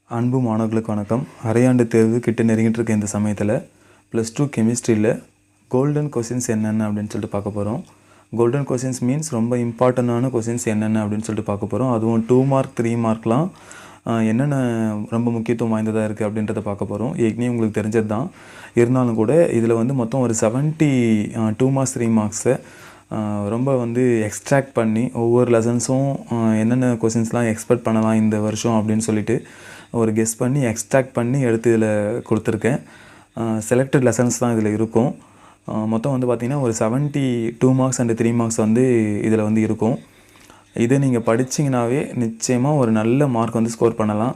அன்பு மாணவர்களுக்கு வணக்கம். அரையாண்டு தேர்வு கிட்ட நெருங்கிட்டு இருக்க இந்த சமயத்தில் +2 கெமிஸ்ட்ரியில் கோல்டன் கொஷின்ஸ் என்னென்ன அப்படின்னு சொல்லிட்டு பார்க்க போகிறோம். கோல்டன் கொஷின்ஸ் மீன்ஸ் ரொம்ப இம்பார்ட்டண்டான கொஷின்ஸ் என்னென்ன அப்படின்னு சொல்லிட்டு பார்க்க போகிறோம். அதுவும் 2 மார்க் 3 மார்க்லாம் என்னென்ன ரொம்ப முக்கியத்துவம் வாய்ந்ததாக இருக்குது அப்படின்றத பார்க்க போகிறோம். ஏற்கனவே உங்களுக்கு தெரிஞ்சது தான். இருந்தாலும் கூட இதில் மொத்தம் ஒரு 70 2 மார்க்ஸ் 3 மார்க்ஸை ரொம்ப எக்ஸ்ட்ராக்ட் பண்ணி ஒவ்வொரு லெசன்ஸும் என்னென்ன கொஷின்ஸ்லாம் எக்ஸ்பெக்ட் பண்ணலாம் இந்த வருஷம் அப்படின்னு சொல்லிட்டு ஒரு கெஸ் பண்ணி எக்ஸ்ட்ராக்ட் பண்ணி எடுத்து இதில் கொடுத்துருக்கேன். செலக்டட் லெசன்ஸ் தான் இதில் இருக்கும். மொத்தம் பார்த்திங்கன்னா ஒரு 2 மார்க்ஸ் அண்ட் 3 மார்க்ஸ் இதில் இருக்கும். இதை நீங்கள் படிச்சிங்கனாவே நிச்சயமாக ஒரு நல்ல மார்க் ஸ்கோர் பண்ணலாம்.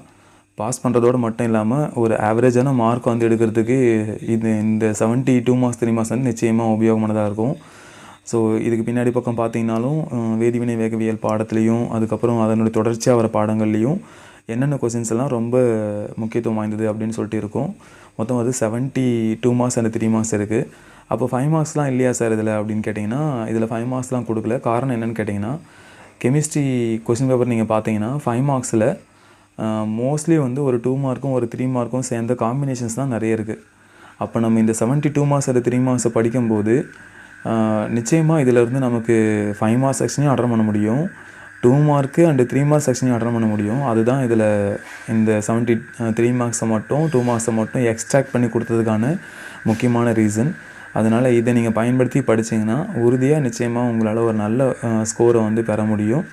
பாஸ் பண்ணுறதோடு மட்டும் இல்லாமல் ஒரு ஆவரேஜான மார்க் எடுக்கிறதுக்கு இந்த 2 மார்க்ஸ் 3 மார்க்ஸ் நிச்சயமாக உபயோகமானதாக இருக்கும். ஸோ இதுக்கு பின்னாடி பக்கம் பார்த்தீங்கன்னாலும் வேதிவினை வேகவியல் பாடத்துலேயும் அதுக்கப்புறம் அதனுடைய தொடர்ச்சியாக வர பாடங்கள்லேயும் என்னென்ன கொஷின்ஸ் எல்லாம் ரொம்ப முக்கியத்துவம் வாய்ந்தது அப்படின்னு சொல்லிட்டு இருக்கும். மொத்தம் 2 மார்க்ஸ் அண்ட் 3 மார்க்ஸ் இருக்குது. அப்போ 5 மார்க்ஸ்லாம் இல்லையா சார் இதில் அப்படின்னு கேட்டிங்கன்னா, இதில் 5 மார்க்ஸ்லாம் கொடுக்கல. காரணம் என்னென்னு கேட்டிங்கன்னா, கெமிஸ்ட்ரி கொஷின் பேப்பர் நீங்கள் பார்த்தீங்கன்னா 5 மார்க்ஸில் மோஸ்ட்லி ஒரு 2 மார்க்கும் ஒரு 3 மார்க்கும் சேர்ந்த காம்பினேஷன்ஸ் தான் நிறைய இருக்குது. அப்போ நம்ம இந்த 2 மார்க்ஸ் அண்ட் 3 மார்க்ஸை படிக்கும்போது நிச்சயமாக இதிலேருந்து நமக்கு 5 மார்க்ஸ் செக்ஷனையும் அட்டன் பண்ண முடியும், 2 மார்க்கு அண்டு 3 மார்க்ஸ் செக்ஷனையும் அட்டன் பண்ண முடியும். அதுதான் இதில் இந்த 3 மார்க்ஸை மட்டும் 2 மார்க்ஸை மட்டும் எக்ஸ்ட்ராக்ட் பண்ணி கொடுத்ததுக்கான முக்கியமான ரீசன். அதனால் இதை நீங்கள் பயன்படுத்தி படிச்சிங்கன்னா உறுதியாக நிச்சயமாக உங்களால் ஒரு நல்ல ஸ்கோரை பெற முடியும்.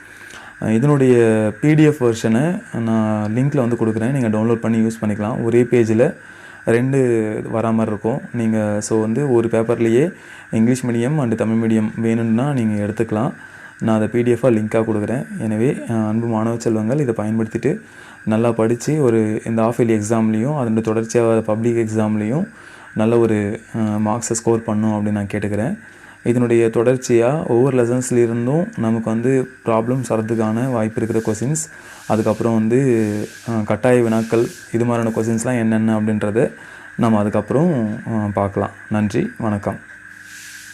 இதனுடைய பிடிஎஃப் வெர்ஷனை நான் லிங்க்கில் கொடுக்குறேன். நீங்கள் டவுன்லோட் பண்ணி யூஸ் பண்ணிக்கலாம். ஒரே பேஜில் 2 வரா மாதிரி இருக்கும். நீங்கள் ஸோ ஒரு பேப்பர்லேயே English medium and Tamil medium வேணும்னா நீங்கள் எடுத்துக்கலாம். நான் அதை பிடிஎஃபாக லிங்காக கொடுக்குறேன். எனவே அன்பு மாணவ செல்வங்கள் இதை பயன்படுத்திட்டு நல்லா படித்து இந்த ஆஃப் இயர்லி எக்ஸாம்லேயும் அதனுடைய தொடர்ச்சியாக பப்ளிக் எக்ஸாம்லேயும் நல்ல ஒரு மார்க்ஸை ஸ்கோர் பண்ணும் அப்படின்னு நான் கேட்டுக்கிறேன். இதனுடைய தொடர்ச்சியாக ஒவ்வொரு லெசன்ஸ்லேருந்தும் நமக்கு ப்ராப்ளம்ஸ் வரதுக்கான வாய்ப்பு இருக்கிற கொஷின்ஸ், அதுக்கப்புறம் கட்டாய வினாக்கள், இது மாதிரியான கொஷின்ஸ்லாம் என்னென்ன அப்படின்றத நம்ம அதுக்கப்புறம் பார்க்கலாம். நன்றி, வணக்கம்.